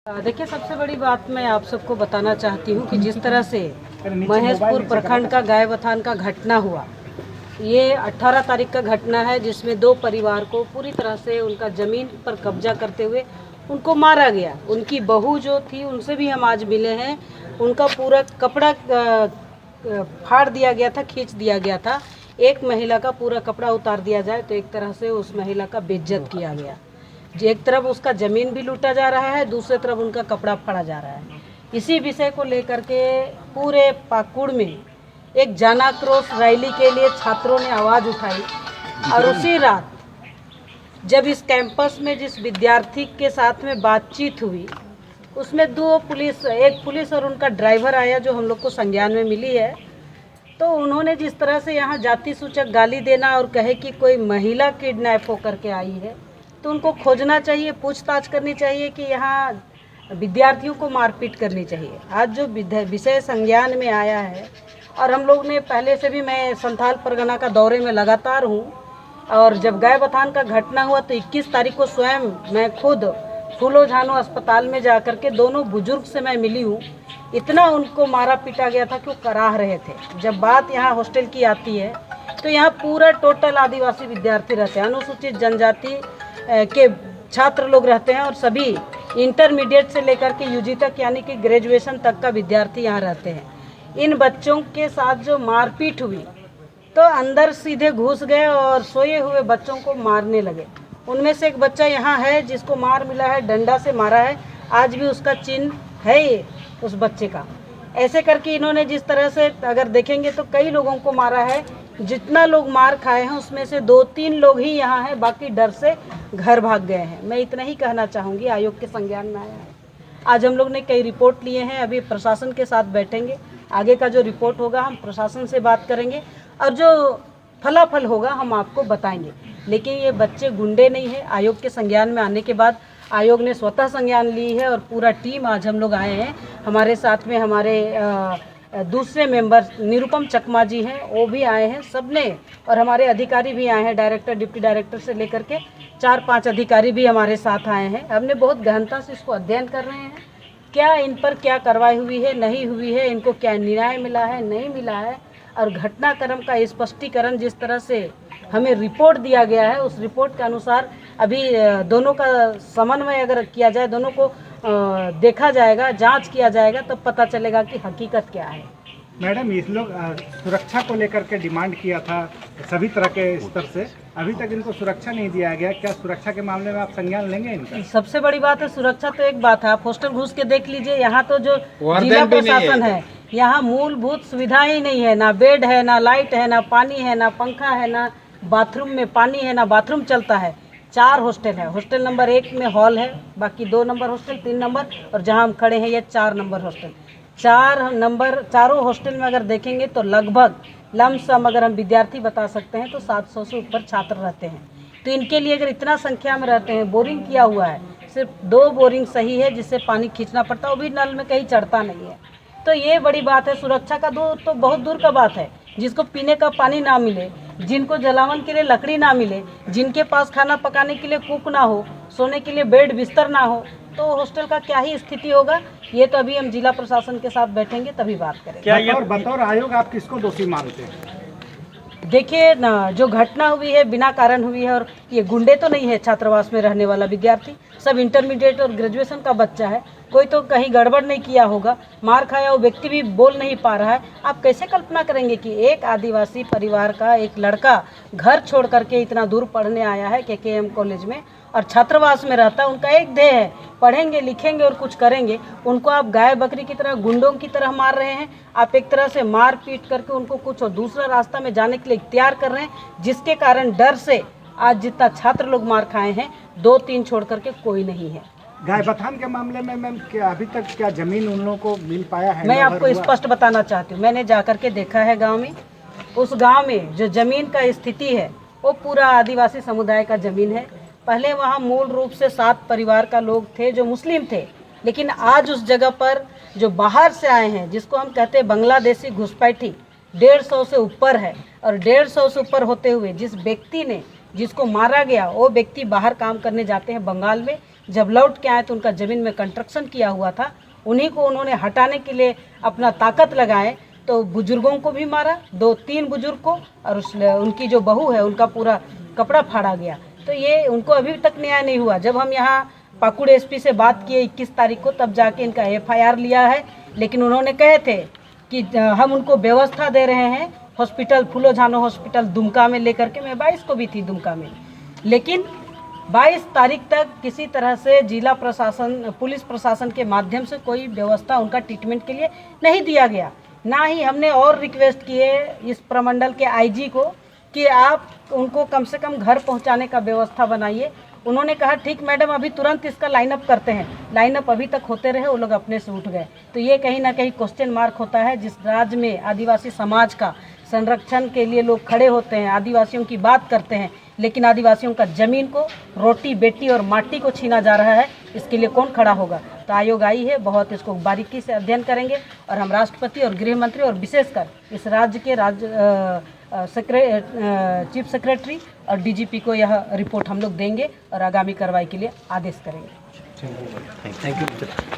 देखिए, सबसे बड़ी बात मैं आप सबको बताना चाहती हूँ कि जिस तरह से महेशपुर प्रखंड का गायबथान का घटना हुआ, ये 18 तारीख का घटना है, जिसमें दो परिवार को पूरी तरह से उनका ज़मीन पर कब्जा करते हुए उनको मारा गया। उनकी बहू जो थी, उनसे भी हम आज मिले हैं। उनका पूरा कपड़ा फाड़ दिया गया था, खींच दिया गया था। एक महिला का पूरा कपड़ा उतार दिया जाए तो एक तरह से उस महिला का बेइज्जत किया गया। एक तरफ उसका ज़मीन भी लूटा जा रहा है, दूसरी तरफ उनका कपड़ा फाड़ा जा रहा है। इसी विषय को लेकर के पूरे पाकुड़ में एक जन आक्रोश रैली के लिए छात्रों ने आवाज़ उठाई। और उसी रात जब इस कैंपस में जिस विद्यार्थी के साथ में बातचीत हुई, उसमें एक पुलिस और उनका ड्राइवर आया, जो हम लोग को संज्ञान में मिली है। तो उन्होंने जिस तरह से यहाँ जाति सूचक गाली देना और कहे कि कोई महिला किडनैप होकर के आई है, तो उनको खोजना चाहिए, पूछताछ करनी चाहिए कि यहाँ विद्यार्थियों को मारपीट करनी चाहिए। आज जो विषय संज्ञान में आया है, और हम लोग ने पहले से भी, मैं संथाल परगना का दौरे में लगातार हूँ, और जब गायबथान का घटना हुआ तो 21 तारीख को स्वयं मैं खुद फूलो झानो अस्पताल में जा कर के दोनों बुजुर्ग से मैं मिली हूँ। इतना उनको मारा पीटा गया था कि वो कराह रहे थे। जब बात यहाँ हॉस्टल की आती है तो यहाँ पूरा टोटल आदिवासी विद्यार्थी रहते हैं, अनुसूचित जनजाति के छात्र लोग रहते हैं, और सभी इंटरमीडिएट से लेकर के यूजी तक, यानी कि ग्रेजुएशन तक का विद्यार्थी यहाँ रहते हैं। इन बच्चों के साथ जो मारपीट हुई, तो अंदर सीधे घुस गए और सोए हुए बच्चों को मारने लगे। उनमें से एक बच्चा यहाँ है जिसको मार मिला है, डंडा से मारा है, आज भी उसका चिन्ह है ये उस बच्चे का। ऐसे करके इन्होंने जिस तरह से, अगर देखेंगे तो कई लोगों को मारा है। जितना लोग मार खाए हैं उसमें से 2-3 लोग ही यहाँ हैं, बाकी डर से घर भाग गए हैं। मैं इतना ही कहना चाहूँगी, आयोग के संज्ञान में आया है। आज हम लोग ने कई रिपोर्ट लिए हैं, अभी प्रशासन के साथ बैठेंगे, आगे का जो रिपोर्ट होगा हम प्रशासन से बात करेंगे, और जो फलाफल होगा हम आपको बताएंगे। लेकिन ये बच्चे गुंडे नहीं है। आयोग के संज्ञान में आने के बाद आयोग ने स्वतः संज्ञान ली है, और पूरा टीम आज हम लोग आए हैं। हमारे साथ में हमारे दूसरे मेंबर निरुपम चकमा जी हैं, वो भी आए हैं सबने, और हमारे अधिकारी भी आए हैं, डायरेक्टर, डिप्टी डायरेक्टर से लेकर के 4-5 अधिकारी भी हमारे साथ आए हैं। हमने बहुत गहनता से इसको अध्ययन कर रहे हैं, क्या इन पर क्या कार्रवाई हुई है, नहीं हुई है, इनको क्या न्याय मिला है, नहीं मिला है, और घटनाक्रम का स्पष्टीकरण जिस तरह से हमें रिपोर्ट दिया गया है, उस रिपोर्ट के अनुसार अभी दोनों का समन्वय अगर किया जाए, दोनों को देखा जाएगा, जांच किया जाएगा, तब पता चलेगा कि हकीकत क्या है। मैडम, इस लोग सुरक्षा को लेकर के डिमांड किया था सभी तरह के स्तर से, अभी तक इनको सुरक्षा नहीं दिया गया। क्या सुरक्षा के मामले में आप संज्ञान लेंगे इनका? सबसे बड़ी बात है सुरक्षा। तो एक बात है, आप हॉस्टल घुस के देख लीजिए, यहाँ तो जो जिला प्रशासन है, यहाँ मूलभूत सुविधा ही नहीं है। ना बेड है, ना लाइट है, ना पानी है, ना पंखा है, ना बाथरूम में पानी है, ना बाथरूम चलता है। 4 हॉस्टल है। हॉस्टल नंबर 1 में हॉल है, बाकी 2 नंबर हॉस्टल, 3 नंबर, और जहाँ हम खड़े हैं ये 4 नंबर हॉस्टल। 4 नंबर, चारों हॉस्टल में अगर देखेंगे तो लगभग लमसम अगर हम विद्यार्थी बता सकते हैं तो 700 से ऊपर छात्र रहते हैं। तो इनके लिए अगर इतना संख्या में रहते हैं, बोरिंग किया हुआ है, सिर्फ 2 बोरिंग सही है जिससे पानी खींचना पड़ता है, वो भी नल में कहीं चढ़ता नहीं है। तो ये बड़ी बात है। सुरक्षा का तो बहुत दूर का बात है। जिसको पीने का पानी ना मिले, जिनको जलावन के लिए लकड़ी ना मिले, जिनके पास खाना पकाने के लिए कुक ना हो, सोने के लिए बेड बिस्तर ना हो, तो हॉस्टल का क्या ही स्थिति होगा। ये तो अभी हम जिला प्रशासन के साथ बैठेंगे तभी बात करेंगे। क्या बतौर आयोग आप किसको दोषी मानते हैं? देखिए ना, जो घटना हुई है बिना कारण हुई है, और ये गुंडे तो नहीं है। छात्रावास में रहने वाला विद्यार्थी सब इंटरमीडिएट और ग्रेजुएशन का बच्चा है। कोई तो कहीं गड़बड़ नहीं किया होगा। मार खाया वो व्यक्ति भी बोल नहीं पा रहा है। आप कैसे कल्पना करेंगे कि एक आदिवासी परिवार का एक लड़का घर छोड़ करके इतना दूर पढ़ने आया है KKM कॉलेज में, और छात्रावास में रहता है। उनका एक ध्येय है, पढ़ेंगे लिखेंगे और कुछ करेंगे। उनको आप गाय बकरी की तरह, गुंडों की तरह मार रहे हैं। आप एक तरह से मार पीट करके उनको कुछ और दूसरा रास्ता में जाने के लिए इख्तियार कर रहे हैं, जिसके कारण डर से आज जितना छात्र लोग मार खाए हैं, 2-3 छोड़ करके कोई नहीं है। गायबथान के मामले में मैम, क्या अभी तक क्या जमीन उन लोगों को मिल पाया है? मैं आपको स्पष्ट बताना चाहती हूँ, मैंने जा करके देखा है गाँव में। उस गाँव में जो जमीन का स्थिति है वो पूरा आदिवासी समुदाय का जमीन है। पहले वहाँ मूल रूप से 7 परिवार का लोग थे जो मुस्लिम थे, लेकिन आज उस जगह पर जो बाहर से आए हैं, जिसको हम कहते हैं बांग्लादेशी घुसपैठी, 150 से ऊपर है। और 150 से ऊपर होते हुए जिस व्यक्ति ने, जिसको मारा गया, वो व्यक्ति बाहर काम करने जाते हैं बंगाल में, जब लौट के आए तो उनका ज़मीन में कंस्ट्रक्शन किया हुआ था, उन्हीं को उन्होंने हटाने के लिए अपना ताकत लगाए तो बुजुर्गों को भी मारा, 2-3 बुजुर्ग को, और उनकी जो बहू है उनका पूरा कपड़ा फाड़ा गया। तो ये उनको अभी तक न्याय नहीं हुआ। जब हम यहाँ पाकुड़ एसपी से बात किए 21 तारीख को, तब जाके इनका FIR लिया है, लेकिन उन्होंने कहे थे कि हम उनको व्यवस्था दे रहे हैं हॉस्पिटल, फूलो झानो हॉस्पिटल दुमका में लेकर के। मैं 22 को भी थी दुमका में, लेकिन 22 तारीख तक किसी तरह से जिला प्रशासन, पुलिस प्रशासन के माध्यम से कोई व्यवस्था उनका ट्रीटमेंट के लिए नहीं दिया गया। ना ही हमने और रिक्वेस्ट किए इस प्रमंडल के IG को कि आप उनको कम से कम घर पहुंचाने का व्यवस्था बनाइए। उन्होंने कहा ठीक मैडम, अभी तुरंत इसका लाइनअप करते हैं। लाइनअप अभी तक होते रहे, वो लोग अपने से उठ गए। तो ये कहीं ना कहीं क्वेश्चन मार्क होता है। जिस राज्य में आदिवासी समाज का संरक्षण के लिए लोग खड़े होते हैं, आदिवासियों की बात करते हैं, लेकिन आदिवासियों का ज़मीन को, रोटी बेटी और माटी को छीना जा रहा है, इसके लिए कौन खड़ा होगा। तो आयोग आई है, बहुत इसको बारीकी से अध्ययन करेंगे और हम राष्ट्रपति और गृह मंत्री और विशेषकर इस राज्य के चीफ सेक्रेटरी और DGP को यह रिपोर्ट हम लोग देंगे और आगामी कार्रवाई के लिए आदेश करेंगे। Thank you.